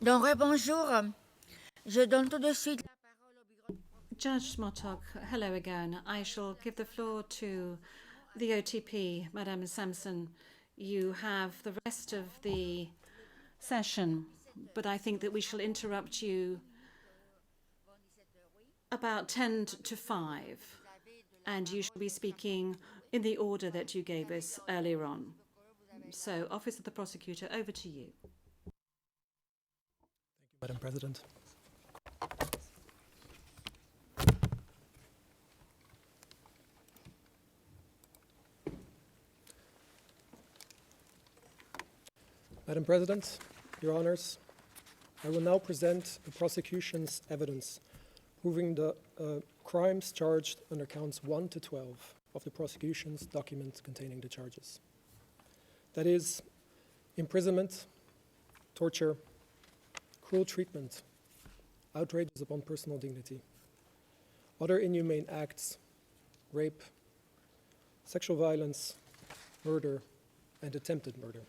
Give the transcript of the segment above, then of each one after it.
Donc, bonjour. Je donne tout de suite la parole au bureau. Judge Smotok, hello again. I shall give the floor to the OTP, Madame Sampson. You have the rest of the session, but I think that we shall interrupt you about 10 to 5, and you shall be speaking in the order that you gave us earlier on. So, Office of the Prosecutor, over to you. Madam President. Madam President, Your Honors, I will now present the prosecution's evidence proving the crimes charged under counts 1 to 12 of the prosecution's document containing the charges. That is, imprisonment, torture, cruel treatment, outrages upon personal dignity, other inhumane acts, rape, sexual violence, murder, and attempted murder.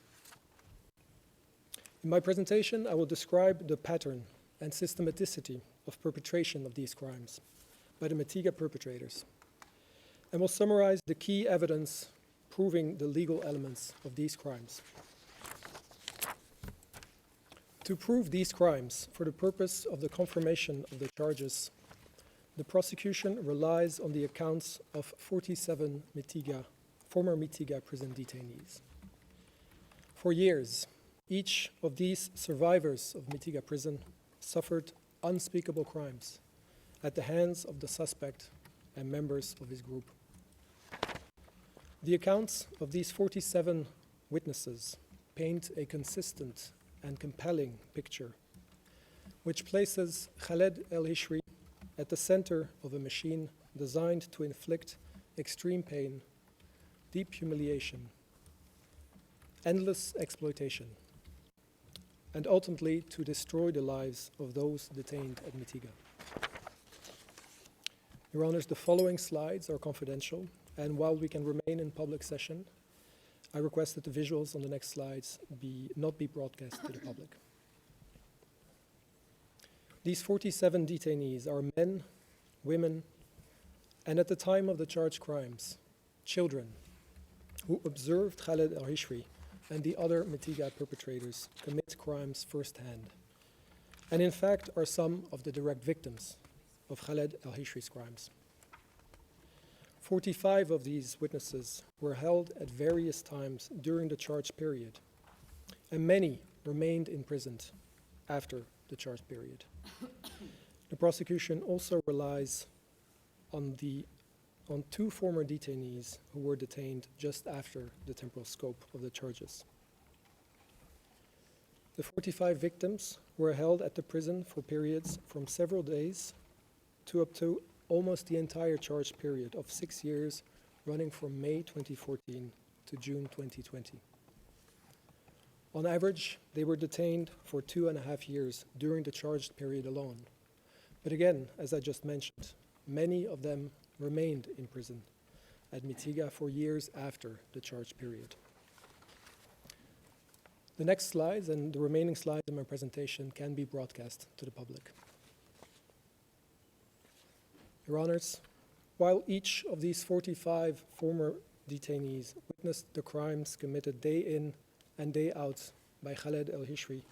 In my presentation, I will describe the pattern and systematicity of perpetration of these crimes by the Mitiga perpetrators, and will summarize the key evidence proving the legal elements of these crimes. To prove these crimes for the purpose of the confirmation of the charges, the prosecution relies on the accounts of 47 former Mitiga prison detainees. For years, each of these survivors of Mitiga prison suffered unspeakable crimes at the hands of the suspect and members of his group. The accounts of these 47 witnesses paint a consistent and compelling picture, which places Khaled el-Hishri at the center of a machine designed to inflict extreme pain, deep humiliation, endless exploitation, and ultimately to destroy the lives of those detained at Mitiga. Your Honors, the following slides are confidential, and while we can remain in public session, I request that the visuals on the next slides not be broadcast to the public. These 47 detainees are men, women, and at the time of the charged crimes, children, who observed Khaled el-Hishri and the other Mitiga perpetrators commit crimes firsthand, and in fact are some of the direct victims of Khaled el-Hishri's crimes. 45 of these witnesses were held at various times during the charge period, and many remained imprisoned after the charge period. The prosecution also relies on two former detainees who were detained just after the temporal scope of the charges. The 45 victims were held at the prison for periods from several days to up to almost the entire charge period of 6 years, running from May 2014 to June 2020. On average, they were detained for 2.5 years during the charged period alone. But again, as I just mentioned, many of them remained in prison at Mitiga for years after the charged period. The next slides and the remaining slides in my presentation can be broadcast to the public. Your Honors, while each of these 45 former detainees witnessed the crimes committed day in and day out by Khaled el-Hishri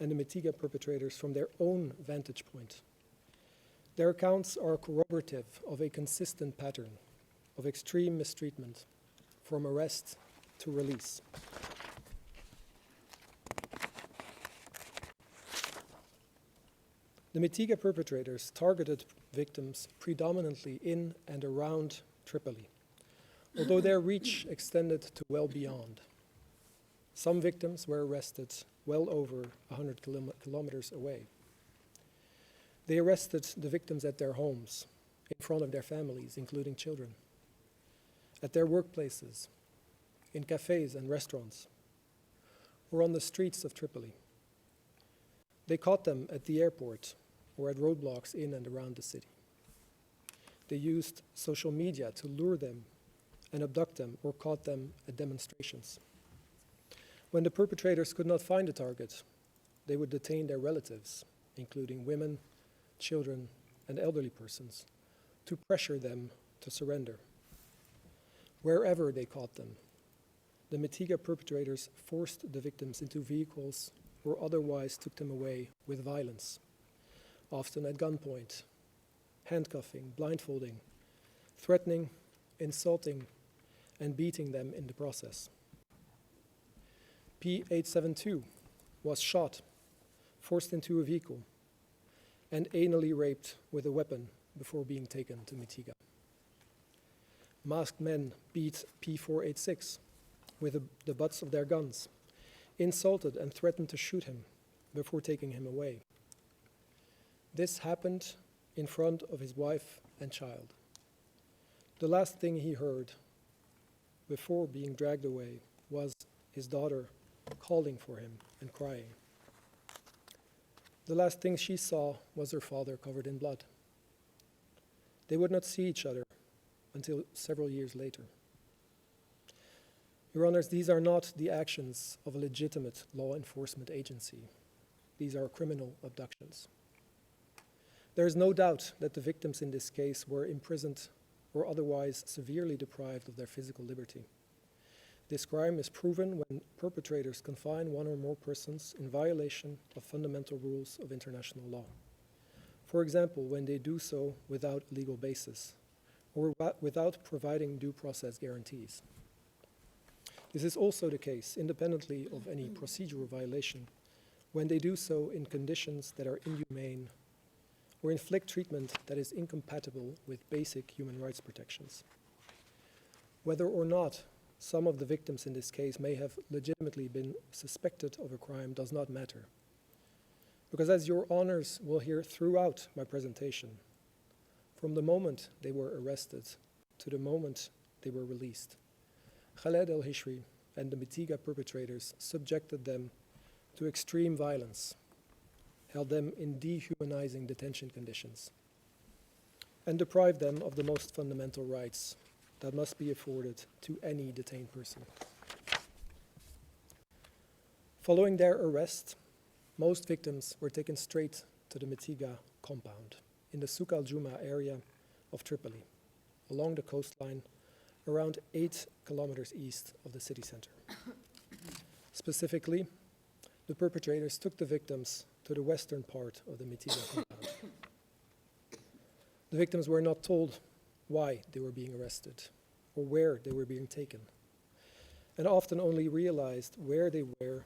and the Mitiga perpetrators from their own vantage point, their accounts are corroborative of a consistent pattern of extreme mistreatment from arrest to release. The Mitiga perpetrators targeted victims predominantly in and around Tripoli, although their reach extended to well beyond. Some victims were arrested well over 100 kilometers away. They arrested the victims at their homes, in front of their families, including children, at their workplaces, in cafes and restaurants, or on the streets of Tripoli. They caught them at the airport or at roadblocks in and around the city. They used social media to lure them and abduct them or caught them at demonstrations. When the perpetrators could not find a target, they would detain their relatives, including women, children, and elderly persons, to pressure them to surrender. Wherever they caught them, the Mitiga perpetrators forced the victims into vehicles or otherwise took them away with violence, often at gunpoint, handcuffing, blindfolding, threatening, insulting, and beating them in the process. P-872 was shot, forced into a vehicle, and anally raped with a weapon before being taken to Mitiga. Masked men beat P-486 with the butts of their guns, insulted and threatened to shoot him before taking him away. This happened in front of his wife and child. The last thing he heard before being dragged away was his daughter calling for him and crying. The last thing she saw was her father covered in blood. They would not see each other until several years later. Your Honors, these are not the actions of a legitimate law enforcement agency. These are criminal abductions. There is no doubt that the victims in this case were imprisoned or otherwise severely deprived of their physical liberty. This crime is proven when perpetrators confine one or more persons in violation of fundamental rules of international law. For example, when they do so without a legal basis or without providing due process guarantees. This is also the case, independently of any procedural violation, when they do so in conditions that are inhumane or inflict treatment that is incompatible with basic human rights protections. Whether or not some of the victims in this case may have legitimately been suspected of a crime does not matter. Because as your honors will hear throughout my presentation, from the moment they were arrested to the moment they were released, Khaled el-Hishri and the Mitiga perpetrators subjected them to extreme violence, held them in dehumanizing detention conditions, and deprived them of the most fundamental rights that must be afforded to any detained person. Following their arrest, most victims were taken straight to the Mitiga compound in the Souk al-Juma area of Tripoli, along the coastline around 8 kilometers east of the city center. Specifically, the perpetrators took the victims to the western part of the Mitiga compound. The victims were not told why they were being arrested or where they were being taken, and often only realized where they were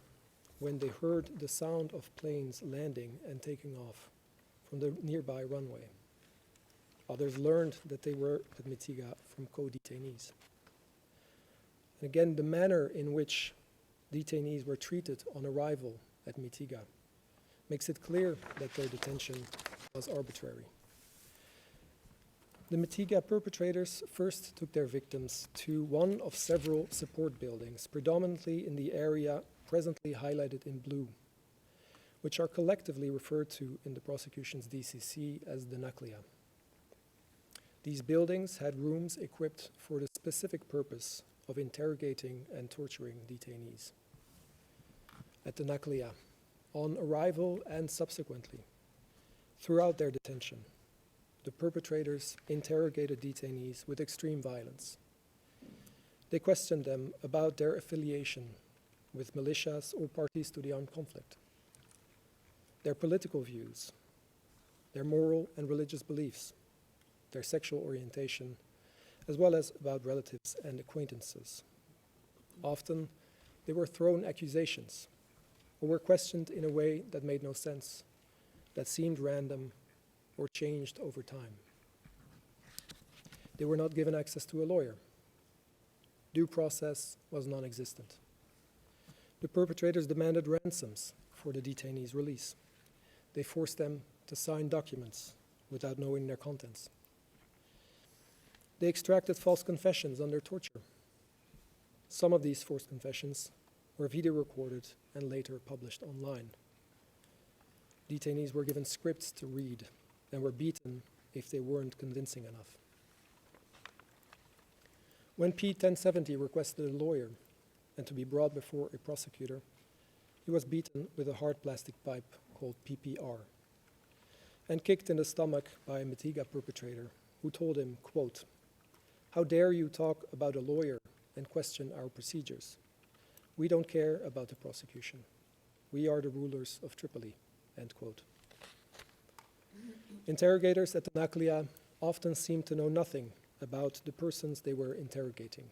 when they heard the sound of planes landing and taking off from the nearby runway. Others learned that they were at Mitiga from co-detainees. And again, the manner in which detainees were treated on arrival at Mitiga makes it clear that their detention was arbitrary. The Mitiga perpetrators first took their victims to one of several support buildings, predominantly in the area presently highlighted in blue, which are collectively referred to in the prosecution's DCC as the Naklia. These buildings had rooms equipped for the specific purpose of interrogating and torturing detainees. At the Naklia, on arrival and subsequently, throughout their detention, the perpetrators interrogated detainees with extreme violence. They questioned them about their affiliation with militias or parties to the armed conflict, their political views, their moral and religious beliefs, their sexual orientation, as well as about relatives and acquaintances. Often, they were thrown accusations or were questioned in a way that made no sense, that seemed random or changed over time. They were not given access to a lawyer. Due process was non-existent. The perpetrators demanded ransoms for the detainees' release. They forced them to sign documents without knowing their contents. They extracted false confessions under torture. Some of these forced confessions were video recorded and later published online. Detainees were given scripts to read and were beaten if they weren't convincing enough. When P-1070 requested a lawyer and to be brought before a prosecutor, he was beaten with a hard plastic pipe called PPR and kicked in the stomach by a Mitiga perpetrator who told him, quote, "How dare you talk about a lawyer and question our procedures? We don't care about the prosecution. We are the rulers of Tripoli," end quote. Interrogators at the Naklia often seemed to know nothing about the persons they were interrogating.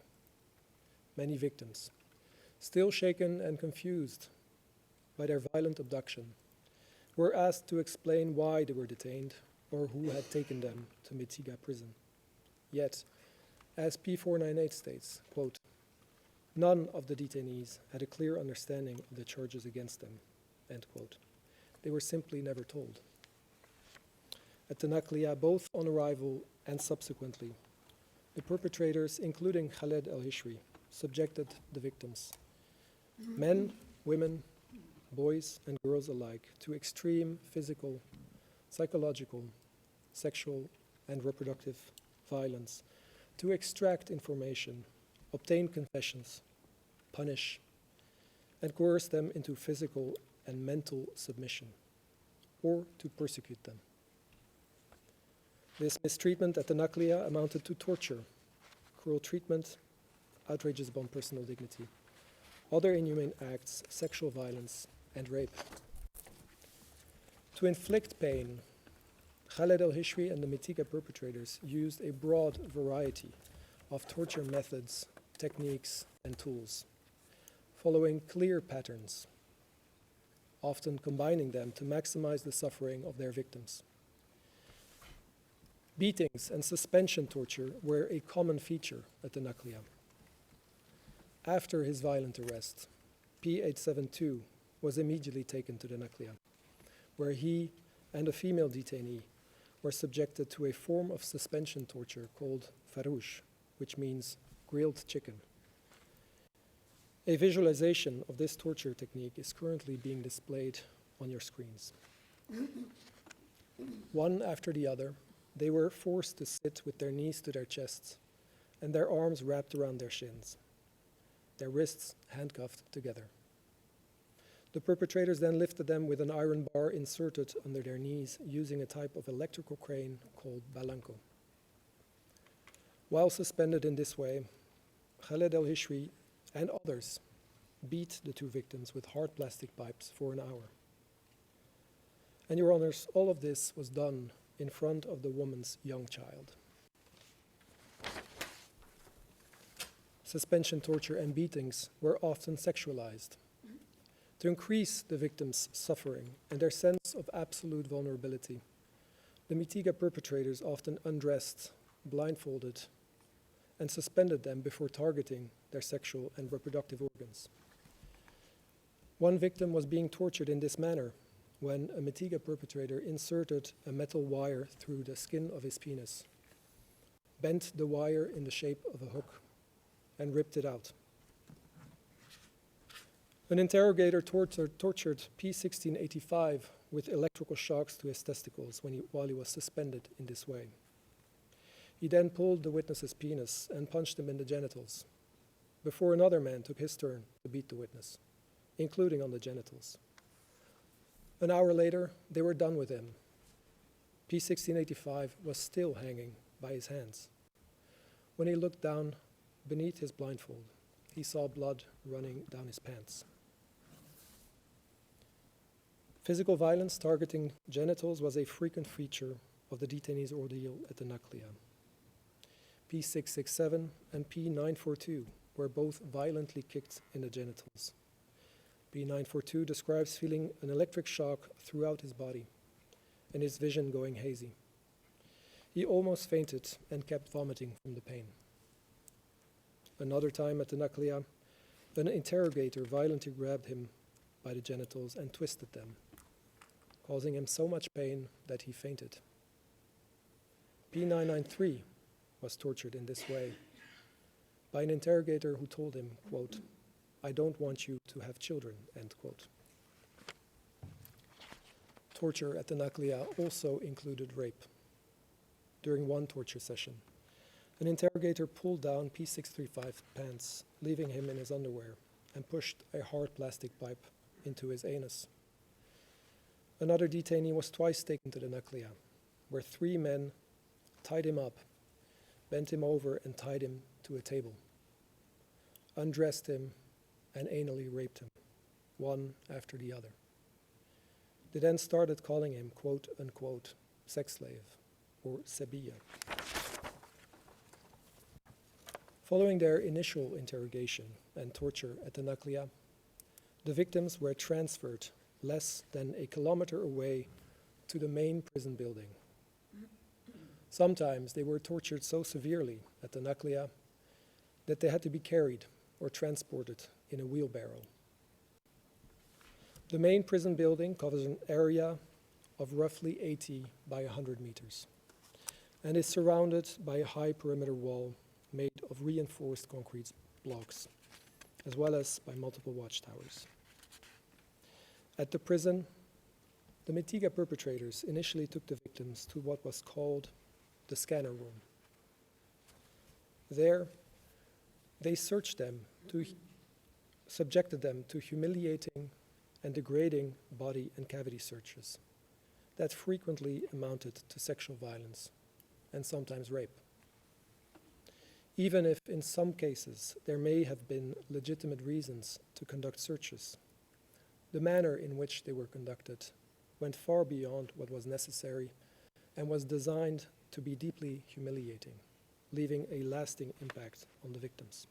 Many victims, still shaken and confused by their violent abduction, were asked to explain why they were detained or who had taken them to Mitiga prison. Yet, as P498 states, quote, "None of the detainees had a clear understanding of the charges against them," end quote. They were simply never told. At the Naklia, both on arrival and subsequently, the perpetrators, including Khaled al-Hishri, subjected the victims, men, women, boys and girls alike, to extreme physical, psychological, sexual, and reproductive violence to extract information, obtain confessions, punish, and coerce them into physical and mental submission, or to persecute them. This mistreatment at the Naklia amounted to torture, cruel treatment, outrages upon personal dignity, other inhumane acts, sexual violence, and rape. To inflict pain, Khaled al-Hishri and the Mitiga perpetrators used a broad variety of torture methods, techniques, and tools, following clear patterns, often combining them to maximize the suffering of their victims. Beatings and suspension torture were a common feature at the Naklia. After his violent arrest, P872 was immediately taken to the Naklia, where he and a female detainee were subjected to a form of suspension torture called farouche, which means grilled chicken. A visualization of this torture technique is currently being displayed on your screens. One after the other, they were forced to sit with their knees to their chests and their arms wrapped around their shins, their wrists handcuffed together. The perpetrators then lifted them with an iron bar inserted under their knees using a type of electrical crane called balanco. While suspended in this way, Khaled al-Hishri and others beat the two victims with hard plastic pipes for an hour. And Your Honors, all of this was done in front of the woman's young child. Suspension torture and beatings were often sexualized to increase the victims' suffering and their sense of absolute vulnerability. The Mitiga perpetrators often undressed, blindfolded, and suspended them before targeting their sexual and reproductive organs. One victim was being tortured in this manner when a Mitiga perpetrator inserted a metal wire through the skin of his penis, bent the wire in the shape of a hook, and ripped it out. An interrogator tortured P1685 with electrical shocks to his testicles while he was suspended in this way. He then pulled the witness's penis and punched him in the genitals, before another man took his turn to beat the witness, including on the genitals. An hour later, they were done with him. P1685 was still hanging by his hands. When he looked down beneath his blindfold, he saw blood running down his pants. Physical violence targeting genitals was a frequent feature of the detainees' ordeal at the Naklia. P667 and P942 were both violently kicked in the genitals. P942 describes feeling an electric shock throughout his body and his vision going hazy. He almost fainted and kept vomiting from the pain. Another time at the Naklia, an interrogator violently grabbed him by the genitals and twisted them, causing him so much pain that he fainted. P993 was tortured in this way by an interrogator who told him, quote, "I don't want you to have children," end quote. Torture at the Naklia also included rape. During one torture session, an interrogator pulled down P635's pants, leaving him in his underwear, and pushed a hard plastic pipe into his anus. Another detainee was twice taken to the Nuclea, where 3 men tied him up, bent him over and tied him to a table, undressed him, and anally raped him, one after the other. They then started calling him, quote unquote, sex slave, or Sebiya. Following their initial interrogation and torture at the Nuclea, the victims were transferred less than a kilometer away to the main prison building. Sometimes they were tortured so severely at the Nuclea that they had to be carried or transported in a wheelbarrow. The main prison building covers an area of roughly 80 by 100 meters and is surrounded by a high perimeter wall made of reinforced concrete blocks, as well as by multiple watchtowers. At the prison, the Mitiga perpetrators initially took the victims to what was called the scanner room. There, they subjected them to humiliating and degrading body and cavity searches that frequently amounted to sexual violence and sometimes rape. Even if in some cases there may have been legitimate reasons to conduct searches, the manner in which they were conducted went far beyond what was necessary and was designed to be deeply humiliating, leaving a lasting impact on the victims.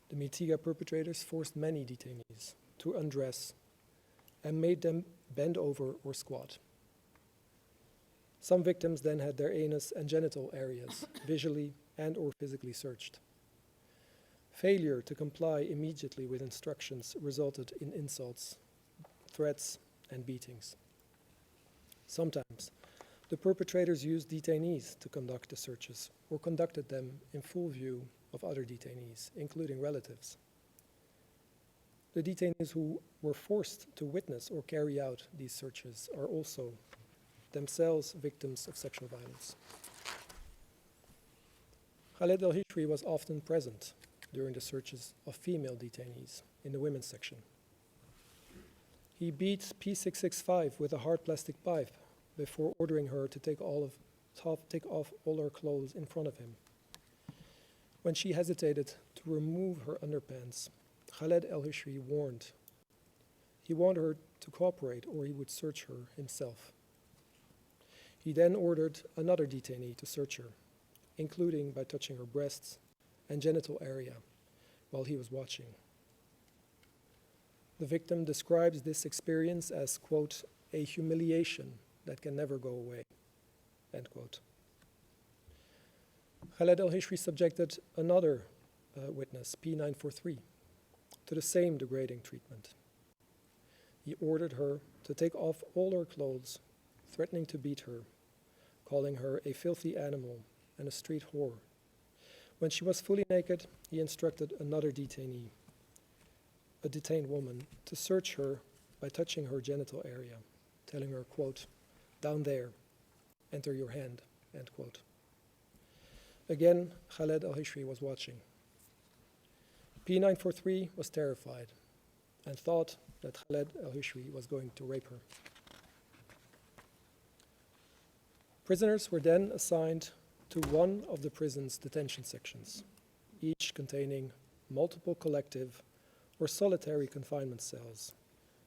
The Mitiga perpetrators forced many detainees to undress and made them bend over or squat. Some victims then had their anus and genital areas visually and or physically searched. Failure to comply immediately with instructions resulted in insults, threats, and beatings. Sometimes, the perpetrators used detainees to conduct the searches or conducted them in full view of other detainees, including relatives. The detainees who were forced to witness or carry out these searches are also themselves victims of sexual violence. Khaled al-Hishri was often present during the searches of female detainees in the women's section. He beat P665 with a hard plastic pipe before ordering her to take off all her clothes in front of him. When she hesitated to remove her underpants, Khaled al-Hishri warned. He warned her to cooperate or he would search her himself. He then ordered another detainee to search her, including by touching her breasts and genital area while he was watching. The victim describes this experience as, quote, a humiliation that can never go away, end quote. Khaled al-Hishri subjected another witness, P943, to the same degrading treatment. He ordered her to take off all her clothes, threatening to beat her, calling her a filthy animal and a street whore. When she was fully naked, he instructed another detainee, a detained woman, to search her by touching her genital area, telling her, quote, down there, enter your hand, end quote. Again, Khaled al-Hishri was watching. P943 was terrified and thought that Khaled al-Hishri was going to rape her. Prisoners were then assigned to one of the prison's detention sections, each containing multiple collective or solitary confinement cells,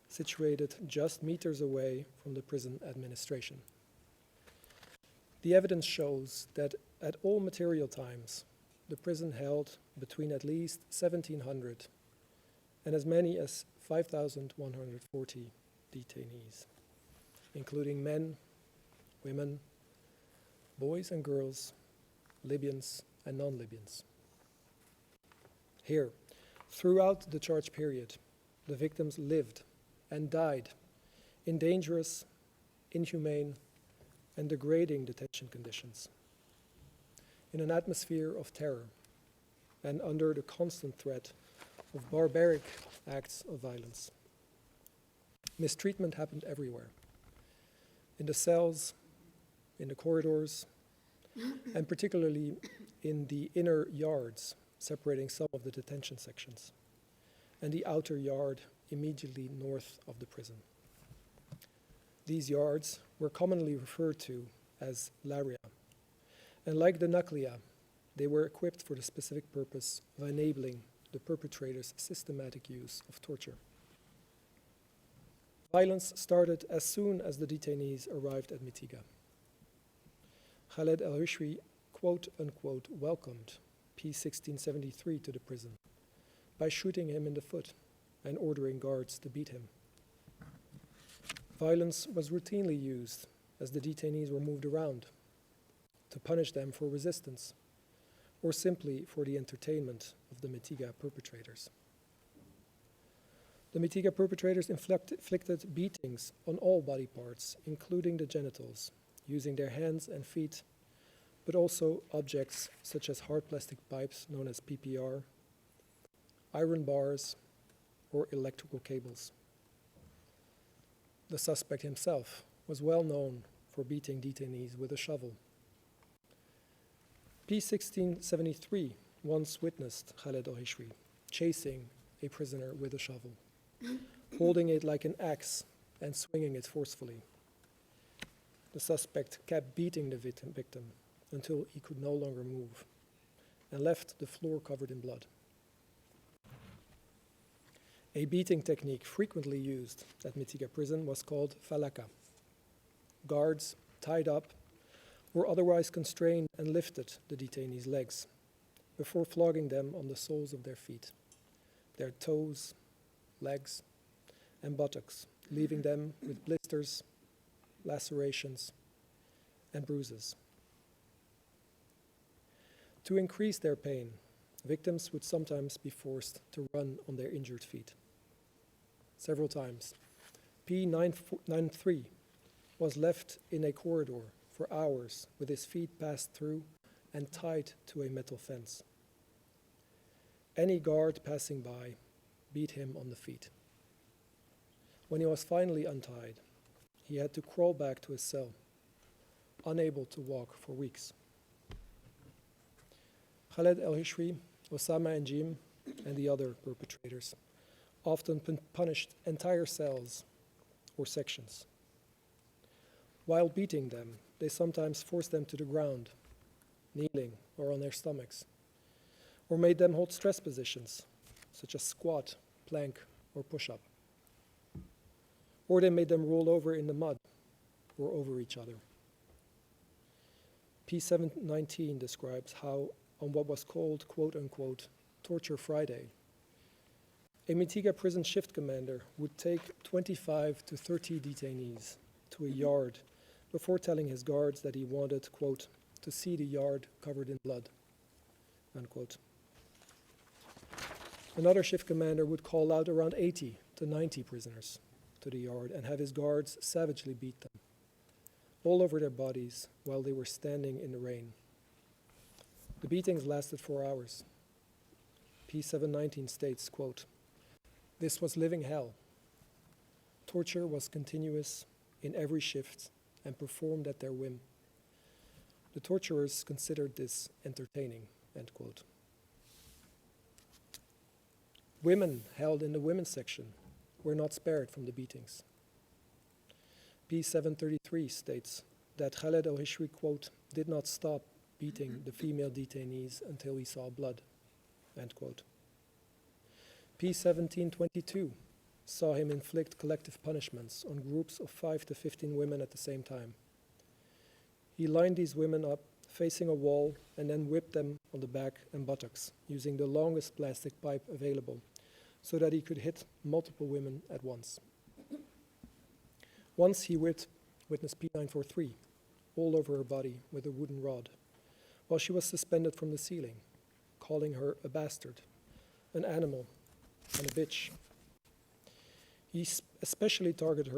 situated just meters away from the prison administration. The evidence shows that at all material times, the prison held between at least 1,700 and as many as 5,140 detainees, including men, women, boys and girls, Libyans and non-Libyans. Here, throughout the charge period, the victims lived and died in dangerous, inhumane, and degrading detention conditions, in an atmosphere of terror and under the constant threat of barbaric acts of violence. Mistreatment happened everywhere, in the cells, in the corridors, and particularly in the inner yards separating some of the detention sections, and the outer yard immediately north of the prison. These yards were commonly referred to as laria, and like the naclia, they were equipped for the specific purpose of enabling the perpetrator's systematic use of torture. Violence started as soon as the detainees arrived at Mitiga. Khaled al-Hishri, quote-unquote, welcomed P-1673 to the prison by shooting him in the foot and ordering guards to beat him. Violence was routinely used as the detainees were moved around to punish them for resistance or simply for the entertainment of the Mitiga perpetrators. The Mitiga perpetrators inflicted beatings on all body parts, including the genitals, using their hands and feet, but also objects such as hard plastic pipes known as PPR, iron bars, or electrical cables. The suspect himself was well known for beating detainees with a shovel. P-1673 once witnessed Khaled al-Hishri chasing a prisoner with a shovel, holding it like an axe and swinging it forcefully. The suspect kept beating the victim until he could no longer move and left the floor covered in blood. A beating technique frequently used at Mitiga prison was called falaka. Guards, tied up, or otherwise constrained and lifted the detainees' legs before flogging them on the soles of their feet, their toes, legs, and buttocks, leaving them with blisters, lacerations, and bruises. To increase their pain, victims would sometimes be forced to run on their injured feet. Several times, P-93 was left in a corridor for hours with his feet passed through and tied to a metal fence. Any guard passing by beat him on the feet. When he was finally untied, he had to crawl back to his cell, unable to walk for weeks. Khaled al-Hishri, Osama and Jim, and the other perpetrators often punished entire cells or sections. While beating them, they sometimes forced them to the ground, kneeling or on their stomachs, or made them hold stress positions, such as squat, plank, or push-up. Or they made them roll over in the mud or over each other. P-719 describes how, on what was called, quote-unquote, Torture Friday, a Mitiga prison shift commander would take 25 to 30 detainees to a yard before telling his guards that he wanted, quote, to see the yard covered in blood, unquote. Another shift commander would call out around 80 to 90 prisoners to the yard and have his guards savagely beat them, all over their bodies while they were standing in the rain. The beatings lasted 4 hours. P-719 states, quote, "This was living hell. Torture was continuous in every shift and performed at their whim. The torturers considered this entertaining," end quote. Women held in the women's section were not spared from the beatings. P-733 states that Khaled al-Hishri, quote, "did not stop beating the female detainees until he saw blood," end quote. P-1722 saw him inflict collective punishments on groups of 5 to 15 women at the same time. He lined these women up facing a wall and then whipped them on the back and buttocks using the longest plastic pipe available so that he could hit multiple women at once. Once he whipped witness P-943 all over her body with a wooden rod while she was suspended from the ceiling, calling her a bastard, an animal, and a bitch. He especially targeted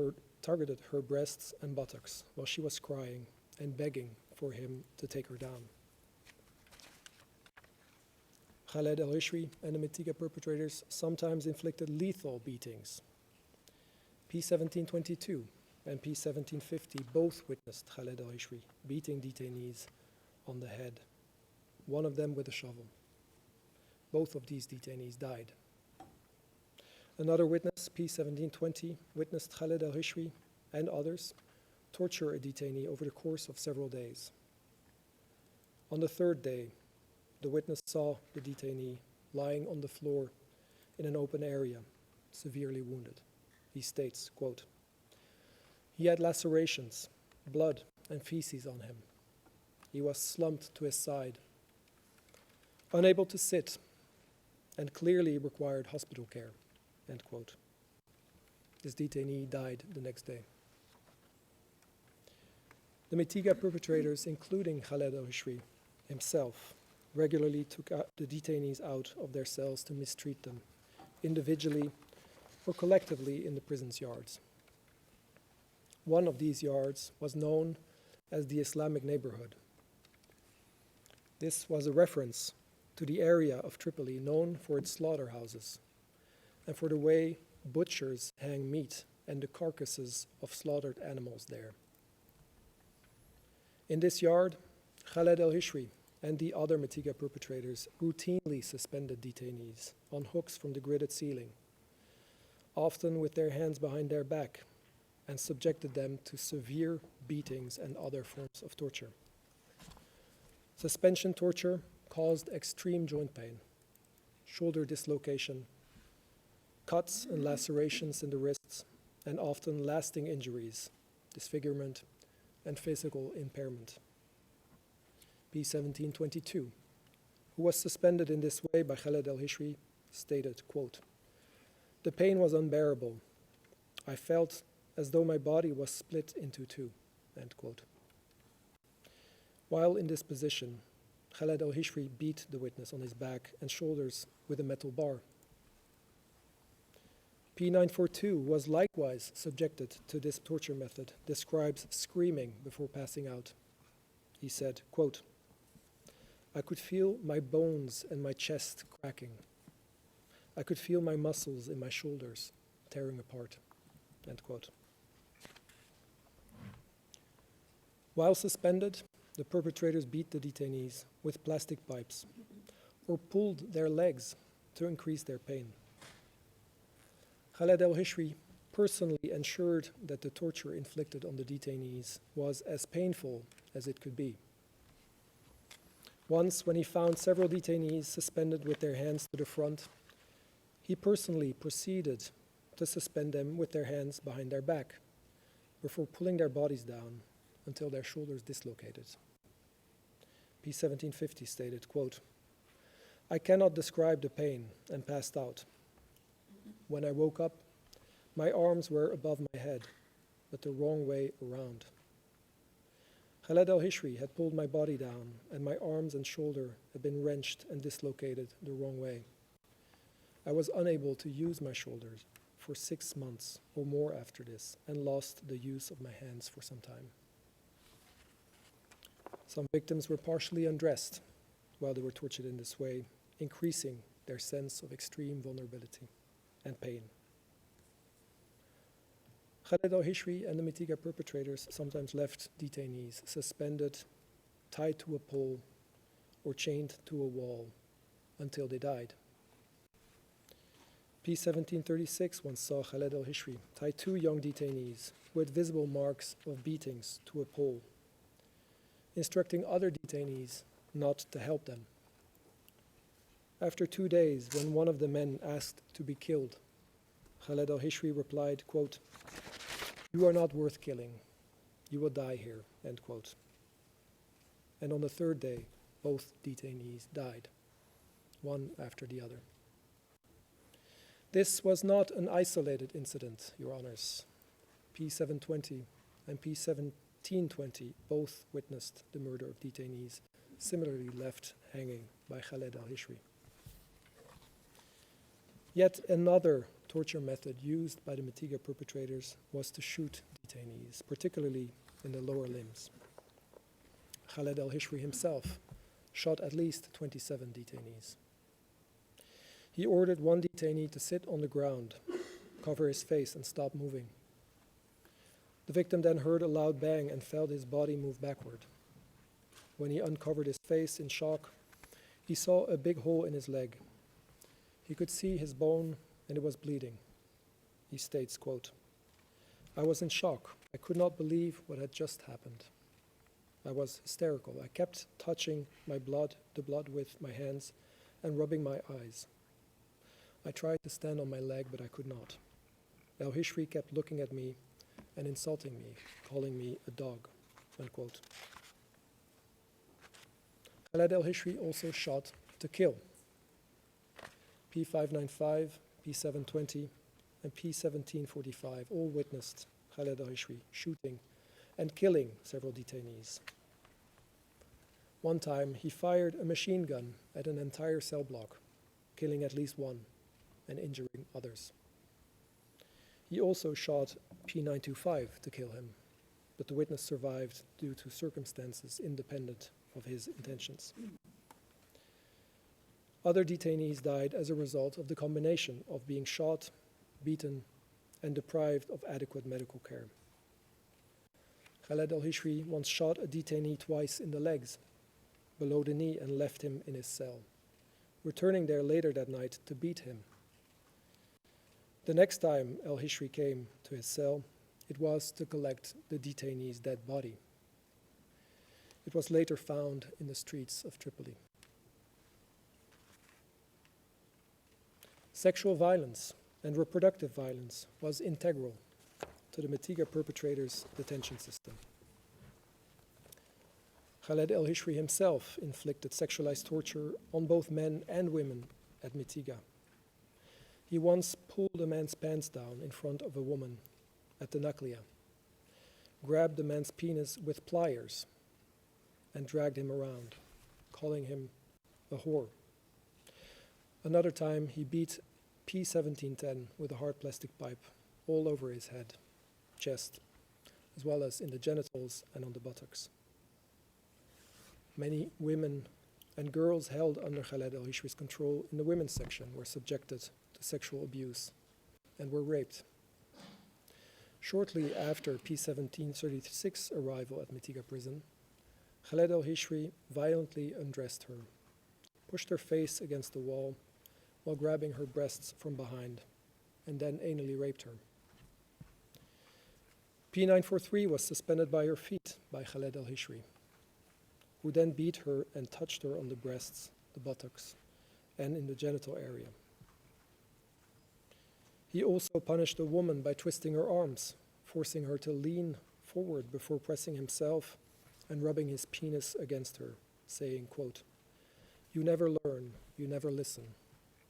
her breasts and buttocks while she was crying and begging for him to take her down. Khaled al-Hishri and the Mitiga perpetrators sometimes inflicted lethal beatings. P-1722 and P-1750 both witnessed Khaled al-Hishri beating detainees on the head, one of them with a shovel. Both of these detainees died. Another witness, P1720, witnessed Khaled al-Hishri and others torture a detainee over the course of several days. On the third day, the witness saw the detainee lying on the floor in an open area, severely wounded. He states, quote, "He had lacerations, blood, and feces on him. He was slumped to his side, unable to sit, and clearly required hospital care," end quote. This detainee died the next day. The Mitiga perpetrators, including Khaled al-Hishri himself, regularly took the detainees out of their cells to mistreat them, individually or collectively in the prison's yards. One of these yards was known as the Islamic neighborhood. This was a reference to the area of Tripoli known for its slaughterhouses and for the way butchers hang meat and the carcasses of slaughtered animals there. In this yard, Khaled al-Hishri and the other Mitiga perpetrators routinely suspended detainees on hooks from the gridded ceiling, often with their hands behind their back, and subjected them to severe beatings and other forms of torture. Suspension torture caused extreme joint pain, shoulder dislocation, cuts and lacerations in the wrists, and often lasting injuries, disfigurement, and physical impairment. P1722, who was suspended in this way by Khaled al-Hishri, stated, quote, "The pain was unbearable. I felt as though my body was split into two," end quote. While in this position, Khaled al-Hishri beat the witness on his back and shoulders with a metal bar. P942 was likewise subjected to this torture method, describes screaming before passing out. He said, quote, "I could feel my bones and my chest cracking. I could feel my muscles in my shoulders tearing apart," end quote. While suspended, the perpetrators beat the detainees with plastic pipes or pulled their legs to increase their pain. Khaled al-Hishri personally ensured that the torture inflicted on the detainees was as painful as it could be. Once, when he found several detainees suspended with their hands to the front, he personally proceeded to suspend them with their hands behind their back before pulling their bodies down until their shoulders dislocated. P1750 stated, quote, "I cannot describe the pain and passed out. When I woke up, my arms were above my head, but the wrong way around. Khaled al-Hishri had pulled my body down, and my arms and shoulder had been wrenched and dislocated the wrong way. I was unable to use my shoulders for 6 months or more after this, and lost the use of my hands for some time." Some victims were partially undressed while they were tortured in this way, increasing their sense of extreme vulnerability and pain. Khaled al-Hishri and the Mitiga perpetrators sometimes left detainees suspended, tied to a pole, or chained to a wall until they died. P1736 once saw Khaled al-Hishri tie 2 young detainees with visible marks of beatings to a pole, instructing other detainees not to help them. After 2 days, when one of the men asked to be killed, Khaled al-Hishri replied, quote, "You are not worth killing. You will die here," end quote. And on the third day, both detainees died, one after the other. This was not an isolated incident, Your Honors. P720 and P1720 both witnessed the murder of detainees similarly left hanging by Khaled al-Hishri. Yet another torture method used by the Mitiga perpetrators was to shoot detainees, particularly in the lower limbs. Khaled al-Hishri himself shot at least 27 detainees. He ordered one detainee to sit on the ground, cover his face, and stop moving. The victim then heard a loud bang and felt his body move backward. When he uncovered his face in shock, he saw a big hole in his leg. He could see his bone and it was bleeding. He states, quote, "I was in shock. I could not believe what had just happened. I was hysterical. I kept touching the blood with my hands and rubbing my eyes. I tried to stand on my leg, but I could not. El Hishri kept looking at me and insulting me, calling me a dog," unquote. Khaled El Hishri also shot to kill. P595, P720, and P1745 all witnessed Khaled El Hishri shooting and killing several detainees. One time, he fired a machine gun at an entire cell block, killing at least one and injuring others. He also shot P925 to kill him, but the witness survived due to circumstances independent of his intentions. Other detainees died as a result of the combination of being shot, beaten, and deprived of adequate medical care. Khaled El Hishri once shot a detainee twice in the legs, below the knee, and left him in his cell, returning there later that night to beat him. The next time El Hishri came to his cell, it was to collect the detainee's dead body. It was later found in the streets of Tripoli. Sexual violence and reproductive violence was integral to the Mitiga perpetrators' detention system. Khaled El Hishri himself inflicted sexualized torture on both men and women at Mitiga. He once pulled a man's pants down in front of a woman at the Naklia, grabbed the man's penis with pliers, and dragged him around, calling him a whore. Another time, he beat P1710 with a hard plastic pipe all over his head, chest, as well as in the genitals and on the buttocks. Many women and girls held under Khaled El Hishri's control in the women's section were subjected to sexual abuse and were raped. Shortly after P1736's arrival at Mitiga prison, Khaled El Hishri violently undressed her, pushed her face against the wall while grabbing her breasts from behind, and then anally raped her. P943 was suspended by her feet by Khaled El Hishri, who then beat her and touched her on the breasts, the buttocks, and in the genital area. He also punished a woman by twisting her arms, forcing her to lean forward before pressing himself and rubbing his penis against her, saying, quote, "You never learn, you never listen.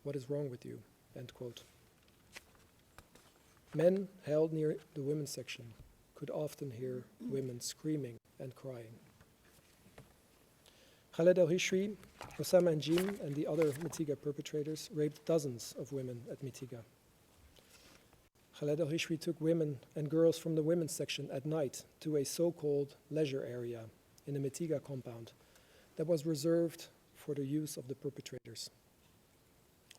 What is wrong with you?" End quote. Men held near the women's section could often hear women screaming and crying. Khaled El Hishri, Osama Njim, and the other Mitiga perpetrators raped dozens of women at Mitiga. Khaled El Hishri took women and girls from the women's section at night to a so-called leisure area in the Mitiga compound that was reserved for the use of the perpetrators.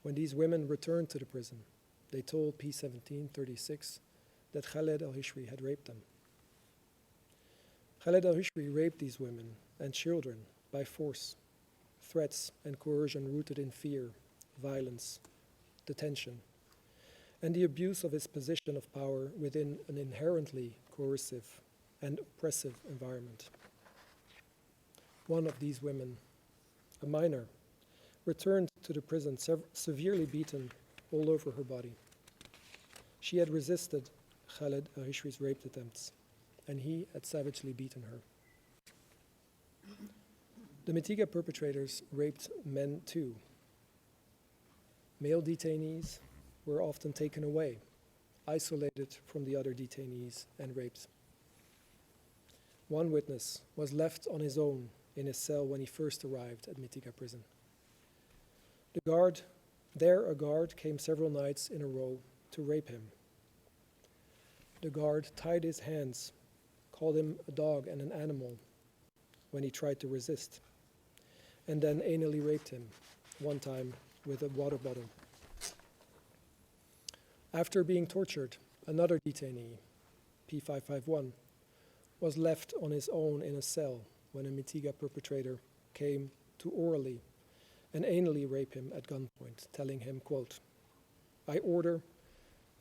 When these women returned to the prison, they told P1736 that Khaled El Hishri had raped them. Khaled El Hishri raped these women and children by force, threats, and coercion rooted in fear, violence, detention, and the abuse of his position of power within an inherently coercive and oppressive environment. One of these women, a minor, returned to the prison severely beaten all over her body. She had resisted Khaled El Hishri's rape attempts, and he had savagely beaten her. The Mitiga perpetrators raped men too. Male detainees were often taken away, isolated from the other detainees, and raped. One witness was left on his own in his cell when he first arrived at Mitiga prison. A guard came several nights in a row to rape him. The guard tied his hands, called him a dog and an animal when he tried to resist, and then anally raped him, one time with a water bottle. After being tortured, another detainee, P551, was left on his own in a cell when a Mitiga perpetrator came to orally and anally rape him at gunpoint, telling him, quote, I order,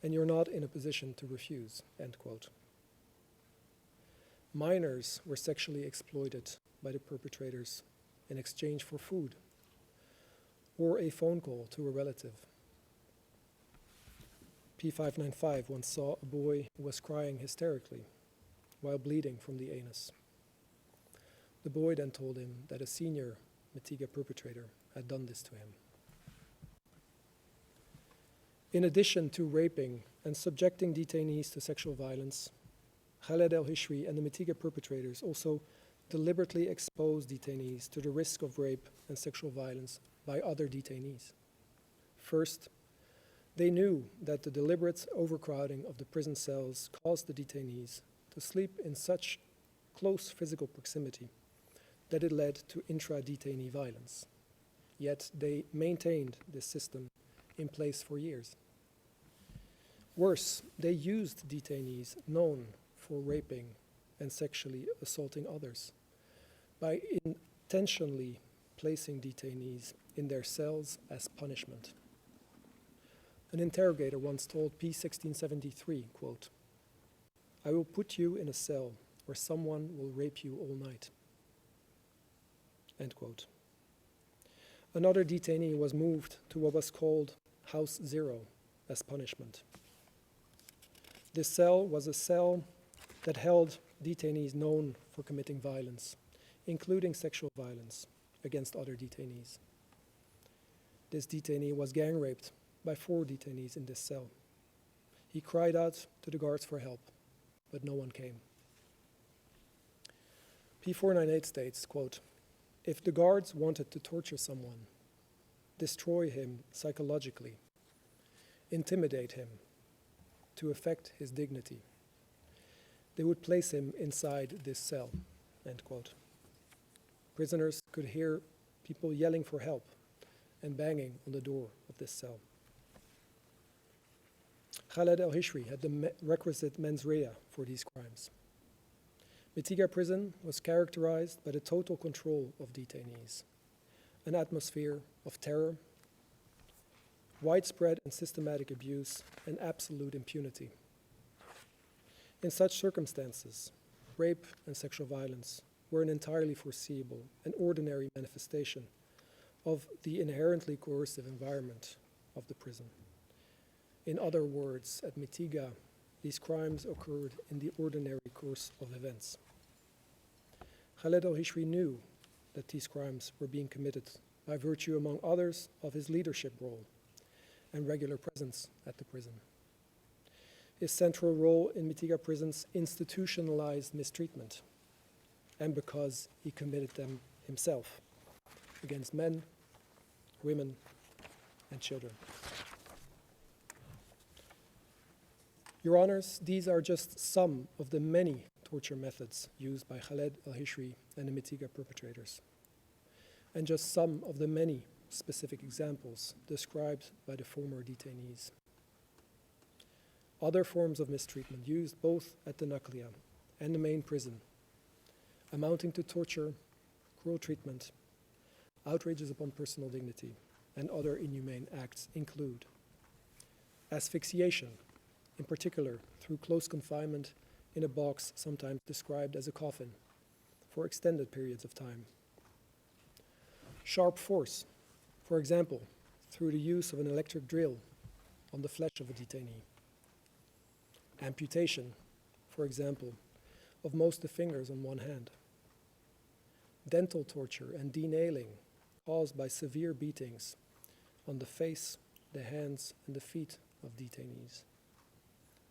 and you're not in a position to refuse, end quote. Minors were sexually exploited by the perpetrators in exchange for food or a phone call to a relative. P595 once saw a boy who was crying hysterically while bleeding from the anus. The boy then told him that a senior Mitiga perpetrator had done this to him. In addition to raping and subjecting detainees to sexual violence, Khaled el-Hishri and the Mitiga perpetrators also deliberately exposed detainees to the risk of rape and sexual violence by other detainees. First, they knew that the deliberate overcrowding of the prison cells caused the detainees to sleep in such close physical proximity that it led to intra-detainee violence. Yet they maintained this system in place for years. Worse, they used detainees known for raping and sexually assaulting others by intentionally placing detainees in their cells as punishment. An interrogator once told P1673, quote, "I will put you in a cell where someone will rape you all night," end quote. Another detainee was moved to what was called House Zero as punishment. This cell was a cell that held detainees known for committing violence, including sexual violence against other detainees. This detainee was gang raped by 4 detainees in this cell. He cried out to the guards for help, but no one came. P498 states, quote, "If the guards wanted to torture someone, destroy him psychologically, intimidate him, to affect his dignity, they would place him inside this cell," end quote. Prisoners could hear people yelling for help and banging on the door of this cell. Khaled el-Hishri had the requisite mens rea for these crimes. Mitiga prison was characterized by the total control of detainees, an atmosphere of terror, widespread and systematic abuse, and absolute impunity. In such circumstances, rape and sexual violence were an entirely foreseeable and ordinary manifestation of the inherently coercive environment of the prison. In other words, at Mitiga, these crimes occurred in the ordinary course of events. Khaled el-Hishri knew that these crimes were being committed by virtue, among others, of his leadership role and regular presence at the prison. His central role in Mitiga prison's institutionalized mistreatment, and because he committed them himself against men, women, and children. Your Honors, these are just some of the many torture methods used by Khaled el-Hishri and the Mitiga perpetrators, and just some of the many specific examples described by the former detainees. Other forms of mistreatment used both at the Naklia and the main prison, amounting to torture, cruel treatment, outrages upon personal dignity, and other inhumane acts include asphyxiation, in particular through close confinement in a box sometimes described as a coffin for extended periods of time. Sharp force, for example, through the use of an electric drill on the flesh of a detainee. Amputation, for example, of most of the fingers on one hand. Dental torture and denailing caused by severe beatings on the face, the hands, and the feet of detainees.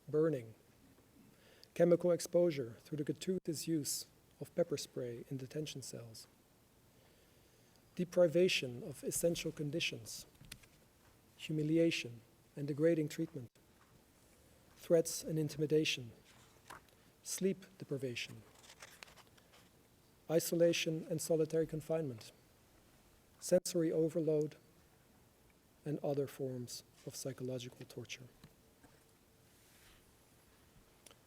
Burning. Chemical exposure through the gratuitous use of pepper spray in detention cells. Deprivation of essential conditions. Humiliation and degrading treatment. Threats and intimidation. Sleep deprivation. Isolation and solitary confinement. Sensory overload, and other forms of psychological torture.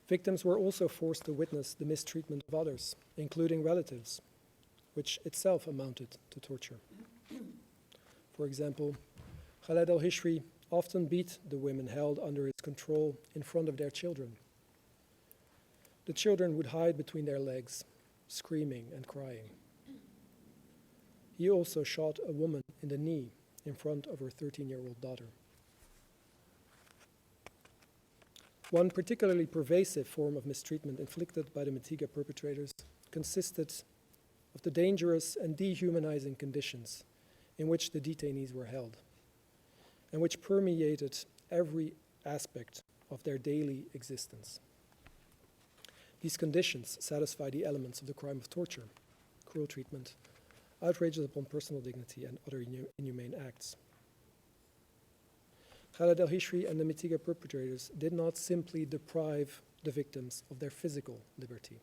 Victims were also forced to witness the mistreatment of others, including relatives, which itself amounted to torture. For example, Khaled el-Hishri often beat the women held under his control in front of their children. The children would hide between their legs, screaming and crying. He also shot a woman in the knee in front of her 13-year-old daughter. One particularly pervasive form of mistreatment inflicted by the Mitiga perpetrators consisted of the dangerous and dehumanizing conditions in which the detainees were held, and which permeated every aspect of their daily existence. These conditions satisfy the elements of the crime of torture, cruel treatment, outrages upon personal dignity, and other inhumane acts. Khaled al-Hishri and the Mitiga perpetrators did not simply deprive the victims of their physical liberty.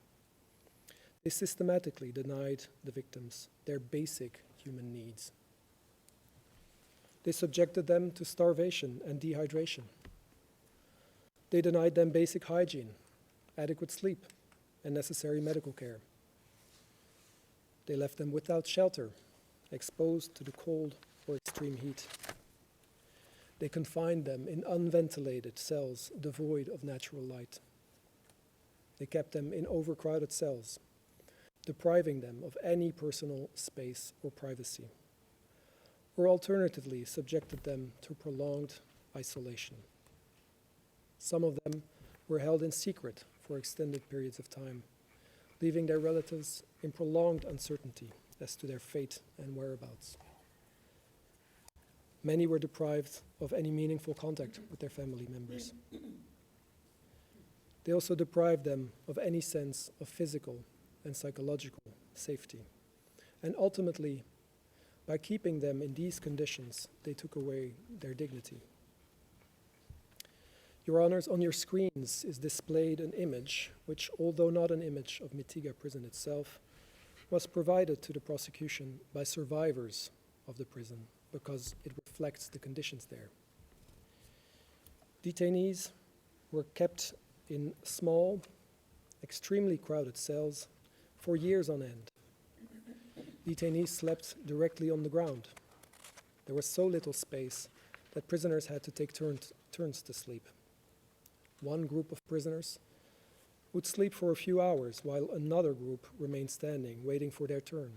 They systematically denied the victims their basic human needs. They subjected them to starvation and dehydration. They denied them basic hygiene, adequate sleep, and necessary medical care. They left them without shelter, exposed to the cold or extreme heat. They confined them in unventilated cells devoid of natural light. They kept them in overcrowded cells, depriving them of any personal space or privacy, or alternatively subjected them to prolonged isolation. Some of them were held in secret for extended periods of time, leaving their relatives in prolonged uncertainty as to their fate and whereabouts. Many were deprived of any meaningful contact with their family members. They also deprived them of any sense of physical and psychological safety. And ultimately, by keeping them in these conditions, they took away their dignity. Your Honors, on your screens is displayed an image which, although not an image of Mitiga prison itself, was provided to the prosecution by survivors of the prison because it reflects the conditions there. Detainees were kept in small, extremely crowded cells for years on end. Detainees slept directly on the ground. There was so little space that prisoners had to take turns to sleep. One group of prisoners would sleep for a few hours while another group remained standing, waiting for their turn,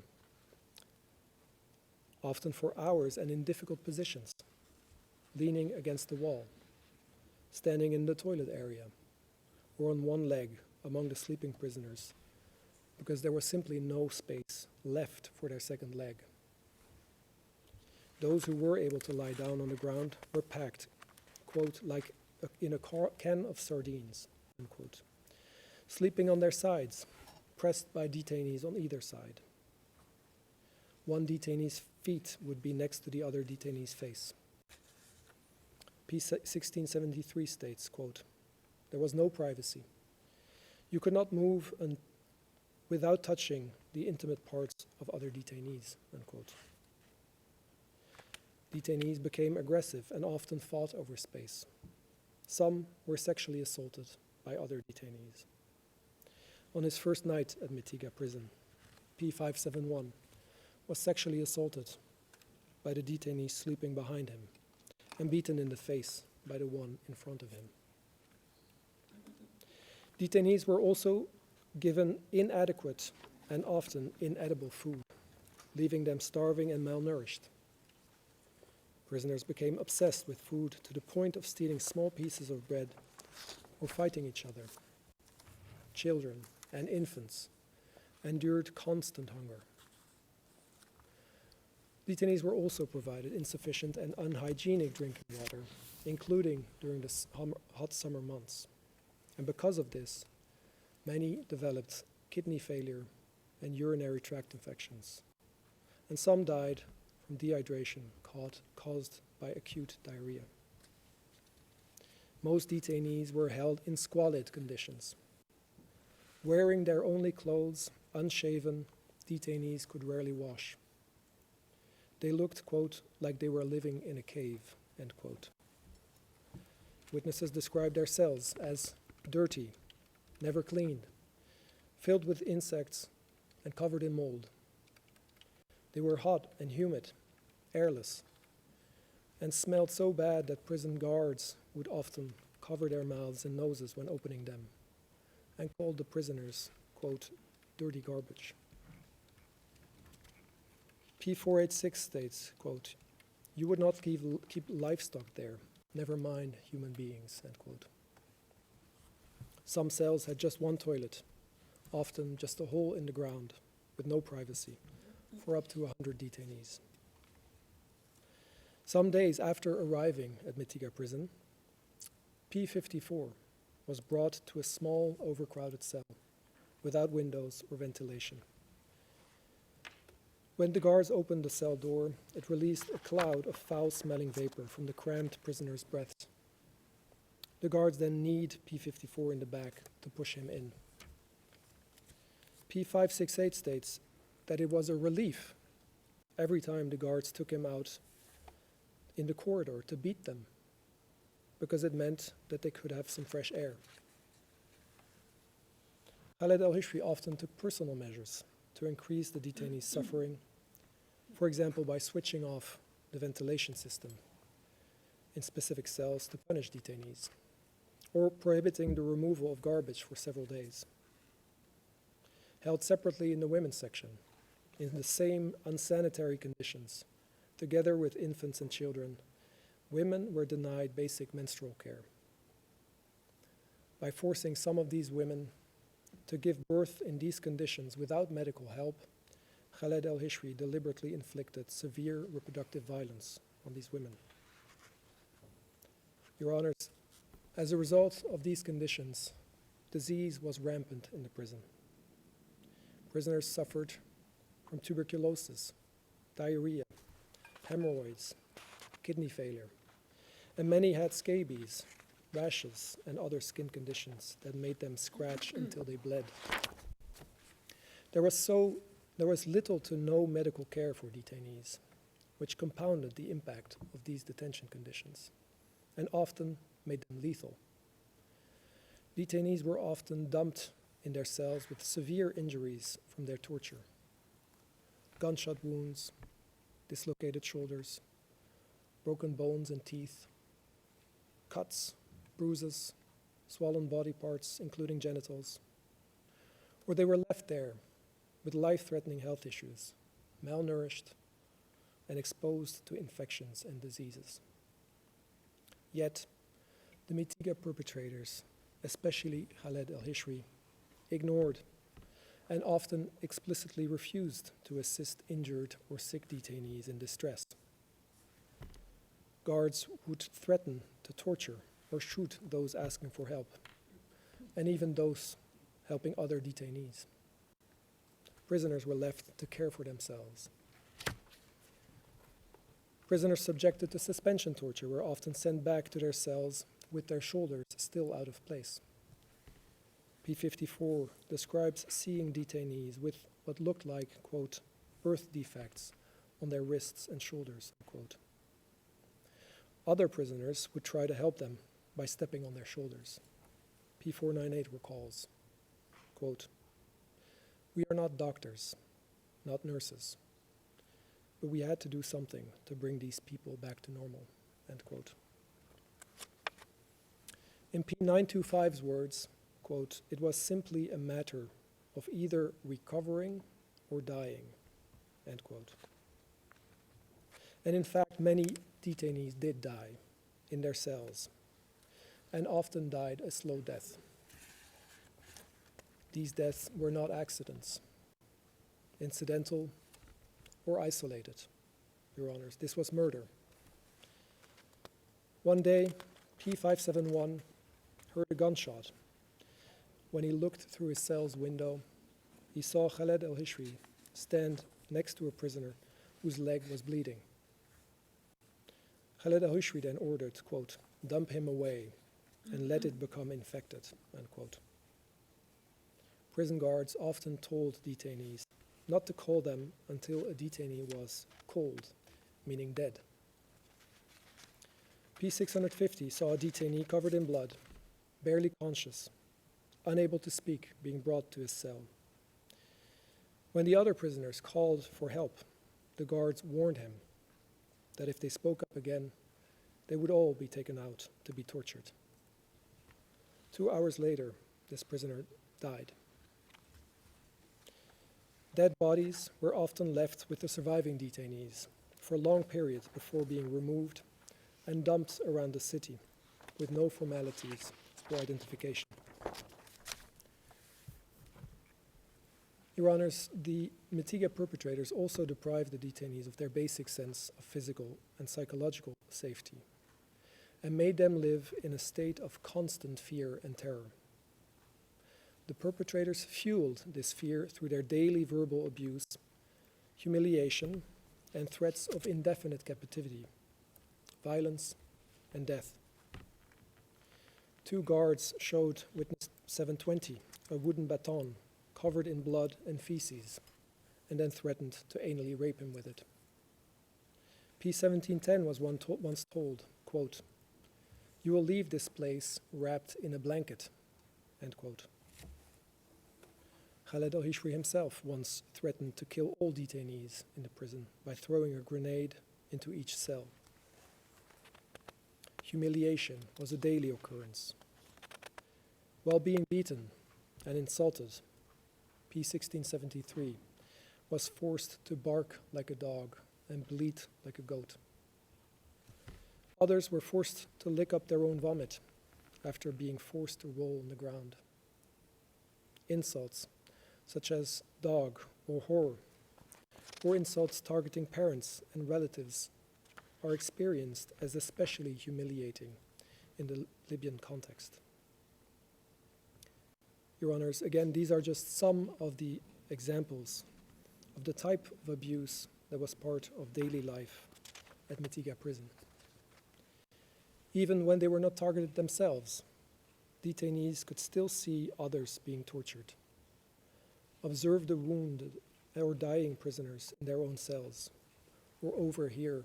often for hours and in difficult positions, leaning against the wall, standing in the toilet area, or on one leg among the sleeping prisoners, because there was simply no space left for their second leg. Those who were able to lie down on the ground were packed, quote, like in a can of sardines, unquote, sleeping on their sides, pressed by detainees on either side. One detainee's feet would be next to the other detainee's face. P1673 states, quote, there was no privacy. You could not move without touching the intimate parts of other detainees, unquote. Detainees became aggressive and often fought over space. Some were sexually assaulted by other detainees. On his first night at Mitiga prison, P571 was sexually assaulted by the detainee sleeping behind him and beaten in the face by the one in front of him. Detainees were also given inadequate and often inedible food, leaving them starving and malnourished. Prisoners became obsessed with food to the point of stealing small pieces of bread or fighting each other. Children and infants endured constant hunger. Detainees were also provided insufficient and unhygienic drinking water, including during the hot summer months. And because of this, many developed kidney failure and urinary tract infections, and some died from dehydration caused by acute diarrhea. Most detainees were held in squalid conditions. Wearing their only clothes, unshaven, detainees could rarely wash. They looked, quote, like they were living in a cave, end quote. Witnesses described their cells as dirty, never cleaned, filled with insects and covered in mold. They were hot and humid, airless. and smelled so bad that prison guards would often cover their mouths and noses when opening them, and called the prisoners, quote, dirty garbage. P486 states, quote, you would not keep livestock there, never mind human beings, end quote. Some cells had just one toilet, often just a hole in the ground with no privacy, for up to 100 detainees. Some days after arriving at Mitiga prison, P54 was brought to a small, overcrowded cell without windows or ventilation. When the guards opened the cell door, it released a cloud of foul-smelling vapor from the cramped prisoner's breath. The guards then kneed P54 in the back to push him in. P568 states that it was a relief every time the guards took him out in the corridor to beat them, because it meant that they could have some fresh air. Khaled al-Hishri often took personal measures to increase the detainees' suffering, for example, by switching off the ventilation system in specific cells to punish detainees, or prohibiting the removal of garbage for several days. Held separately in the women's section, in the same unsanitary conditions, together with infants and children, women were denied basic menstrual care. By forcing some of these women to give birth in these conditions without medical help, Khaled al-Hishri deliberately inflicted severe reproductive violence on these women. Your Honors, as a result of these conditions, disease was rampant in the prison. Prisoners suffered from tuberculosis, diarrhea, hemorrhoids, kidney failure, and many had scabies, rashes, and other skin conditions that made them scratch until they bled. There was little to no medical care for detainees, which compounded the impact of these detention conditions, and often made them lethal. Detainees were often dumped in their cells with severe injuries from their torture: gunshot wounds, dislocated shoulders, broken bones and teeth, cuts, bruises, swollen body parts, including genitals. Or they were left there with life-threatening health issues, malnourished, and exposed to infections and diseases. Yet, the Mitiga perpetrators, especially Khaled al-Hishri, ignored and often explicitly refused to assist injured or sick detainees in distress. Guards would threaten to torture or shoot those asking for help, and even those helping other detainees. Prisoners were left to care for themselves. Prisoners subjected to suspension torture were often sent back to their cells with their shoulders still out of place. P54 describes seeing detainees with what looked like, quote, birth defects on their wrists and shoulders, unquote. Other prisoners would try to help them by stepping on their shoulders. P498 recalls, quote, we are not doctors, not nurses, but we had to do something to bring these people back to normal, end quote. In P925's words, quote, it was simply a matter of either recovering or dying, end quote. And in fact, many detainees did die in their cells, and often died a slow death. These deaths were not accidents, incidental or isolated, Your Honors. This was murder. One day, P571 heard a gunshot. When he looked through his cell's window, he saw Khaled al-Hishri stand next to a prisoner whose leg was bleeding. Khaled al-Hishri then ordered, quote, dump him away and let it become infected, end quote. Prison guards often told detainees not to call them until a detainee was cold, meaning dead. P650 saw a detainee covered in blood, barely conscious, unable to speak, being brought to his cell. When the other prisoners called for help, the guards warned him that if they spoke up again, they would all be taken out to be tortured. 2 hours later, this prisoner died. Dead bodies were often left with the surviving detainees for long periods before being removed and dumped around the city with no formalities for identification. Your Honors, the Mitiga perpetrators also deprived the detainees of their basic sense of physical and psychological safety and made them live in a state of constant fear and terror. The perpetrators fueled this fear through their daily verbal abuse, humiliation, and threats of indefinite captivity, violence, and death. 2 guards showed witness 720 a wooden baton covered in blood and feces, and then threatened to anally rape him with it. P1710 was once told, quote, "You will leave this place wrapped in a blanket," end quote. Khaled al-Hishri himself once threatened to kill all detainees in the prison by throwing a grenade into each cell. Humiliation was a daily occurrence. While being beaten and insulted, P1673 was forced to bark like a dog and bleat like a goat. Others were forced to lick up their own vomit after being forced to roll on the ground. Insults such as dog or whore, or insults targeting parents and relatives, are experienced as especially humiliating in the Libyan context. Your Honors, again, these are just some of the examples of the type of abuse that was part of daily life at Mitiga prison. Even when they were not targeted themselves, detainees could still see others being tortured, observe the wounded or dying prisoners in their own cells, or overhear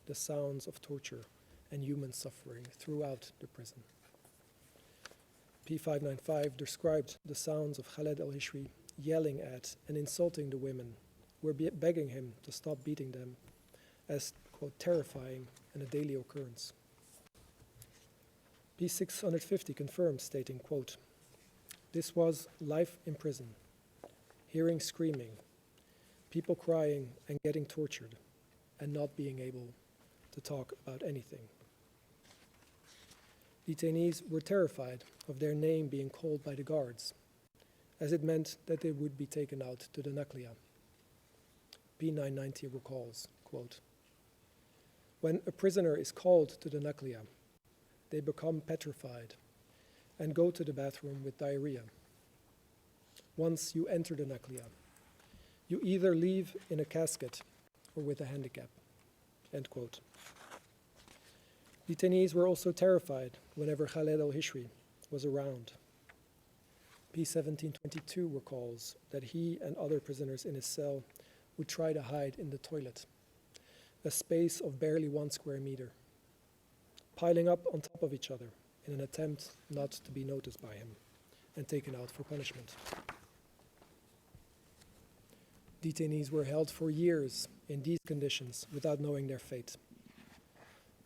the sounds of torture and human suffering throughout the prison. P595 described the sounds of Khaled al-Hishri yelling at and insulting the women who were begging him to stop beating them as, quote, terrifying and a daily occurrence. P650 confirmed, stating, quote, "This was life in prison, hearing screaming, people crying and getting tortured, and not being able to talk about anything." Detainees were terrified of their name being called by the guards, as it meant that they would be taken out to the Naklia. P990 recalls, quote, "When a prisoner is called to the Naklia, they become petrified and go to the bathroom with diarrhea. Once you enter the Naklia, you either leave in a casket or with a handicap," end quote. Detainees were also terrified whenever Khaled al-Hishri was around. P1722 recalls that he and other prisoners in his cell would try to hide in the toilet, a space of barely 1 square meter, piling up on top of each other in an attempt not to be noticed by him and taken out for punishment. Detainees were held for years in these conditions without knowing their fate.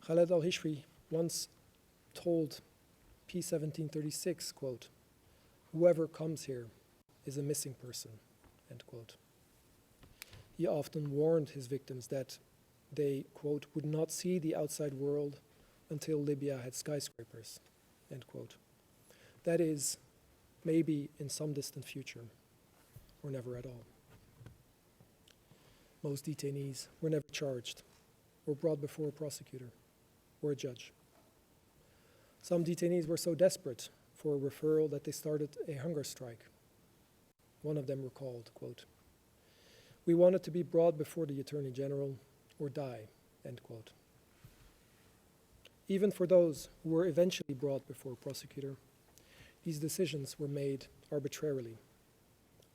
Khaled al-Hishri once told P1736, quote, "Whoever comes here is a missing person," end quote. He often warned his victims that they, quote, "would not see the outside world until Libya had skyscrapers," end quote. That is, maybe in some distant future, or never at all. Most detainees were never charged or brought before a prosecutor or a judge. Some detainees were so desperate for a referral that they started a hunger strike. One of them recalled, quote, "We wanted to be brought before the Attorney General or die," end quote. Even for those who were eventually brought before a prosecutor, these decisions were made arbitrarily,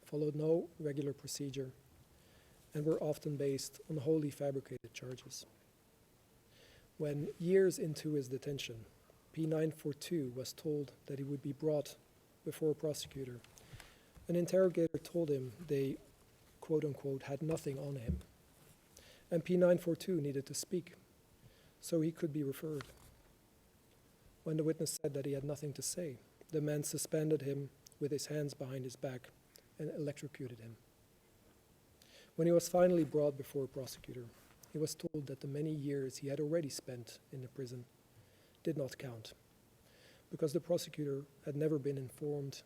followed no regular procedure, and were often based on wholly fabricated charges. When years into his detention, P942 was told that he would be brought before a prosecutor, an interrogator told him they, quote unquote, had nothing on him, and P942 needed to speak, so he could be referred. When the witness said that he had nothing to say, the man suspended him with his hands behind his back and electrocuted him. When he was finally brought before a prosecutor, he was told that the many years he had already spent in the prison did not count, because the prosecutor had never been informed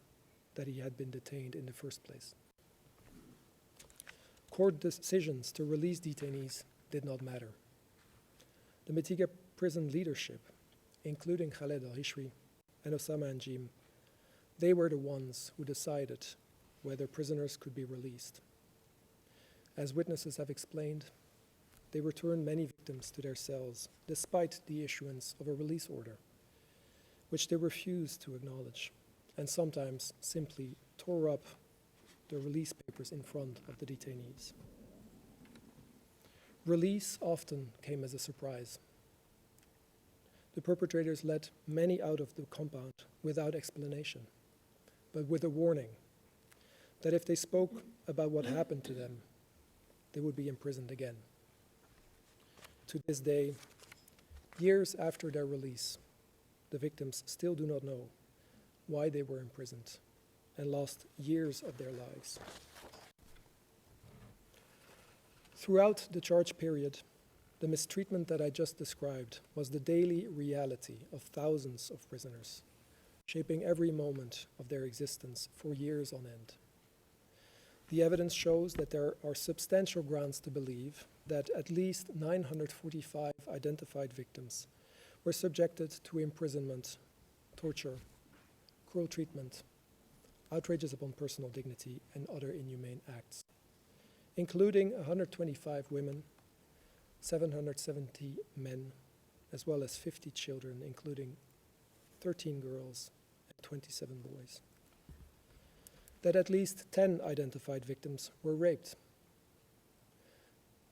that he had been detained in the first place. Court decisions to release detainees did not matter. The Mitiga prison leadership, including Khaled al-Hishri and Osama and Jim, they were the ones who decided whether prisoners could be released. As witnesses have explained, they returned many victims to their cells despite the issuance of a release order, which they refused to acknowledge, and sometimes simply tore up the release papers in front of the detainees. Release often came as a surprise. The perpetrators let many out of the compound without explanation, but with a warning that if they spoke about what happened to them, they would be imprisoned again. To this day, years after their release, the victims still do not know why they were imprisoned and lost years of their lives. Throughout the charge period, the mistreatment that I just described was the daily reality of thousands of prisoners, shaping every moment of their existence for years on end. The evidence shows that there are substantial grounds to believe that at least 945 identified victims were subjected to imprisonment, torture, cruel treatment, outrages upon personal dignity, and other inhumane acts, including 125 women, 770 men, as well as 50 children, including 13 girls and 27 boys. That at least 10 identified victims were raped.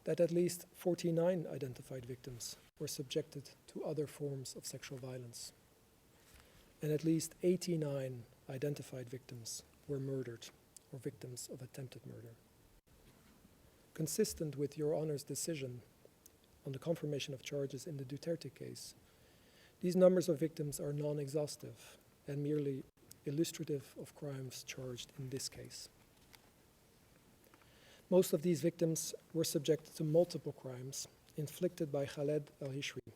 That at least 49 identified victims were subjected to other forms of sexual violence. And at least 89 identified victims were murdered or victims of attempted murder. Consistent with Your Honor's decision on the confirmation of charges in the Duterte case, these numbers of victims are non-exhaustive and merely illustrative of crimes charged in this case. Most of these victims were subjected to multiple crimes inflicted by Khaled al-Hishri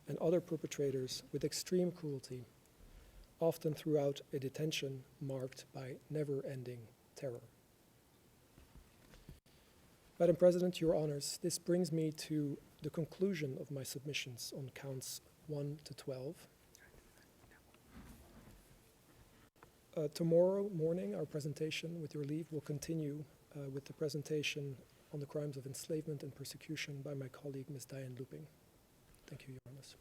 and other perpetrators with extreme cruelty, often throughout a detention marked by never-ending terror. Madam President, Your Honors, this brings me to the conclusion of my submissions on counts 1 to 12. Tomorrow morning, our presentation, with your leave, will continue with the presentation on the crimes of enslavement and persecution by my colleague, Ms. Diane Looping. Thank you, Your Honors.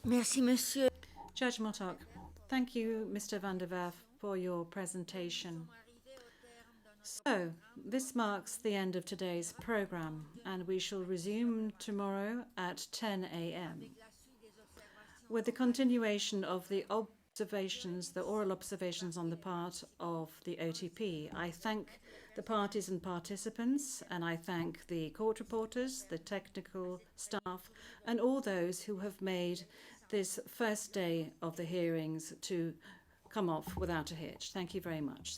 Merci, Monsieur. Judge Motok, thank you, Mr. van der Werf, for your presentation. So, this marks the end of today's program, and we shall resume tomorrow at 10 a.m. with the continuation of the oral observations on the part of the OTP. I thank the parties and participants, and I thank the court reporters, the technical staff, and all those who have made this first day of the hearings to come off without a hitch. Thank you very much.